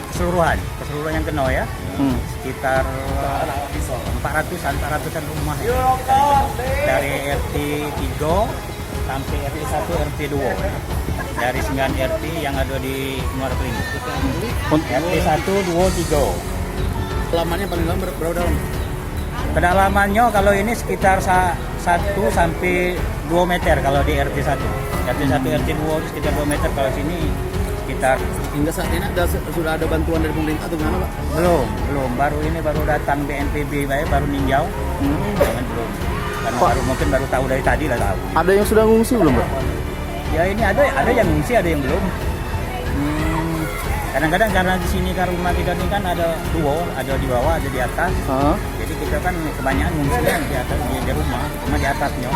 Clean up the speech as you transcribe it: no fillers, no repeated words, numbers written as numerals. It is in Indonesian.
keseluruhan yang kena ya. Sekitar 400-an rumah dari RT 3 sampai RT 1 RT 2 dari 9 RT yang ada di Muara Klinik. RT 1, 2, 3. Lamanya paling lama berapa dalam? Kedalamannya kalau ini sekitar 1 sampai 2 meter kalau di RT 1. RT 1, RT 2 itu sekitar 2 meter, kalau sini sekitar. Hingga saat ini sudah ada bantuan dari pemerintah atau gimana, Pak? Belum. Baru datang BNPB baru ninjau. Jangan belum. Karena baru tahu dari tadi lah tahu. Ada yang sudah ngungsi belum, Pak? Ya ini ada yang ngungsi, ada yang belum. Kadang-kadang karena di sini kan rumah kita ini kan ada dua, ada di bawah, ada di atas. Jadi kita kan kebanyakan ngungsinya di atas, di rumah di atasnya.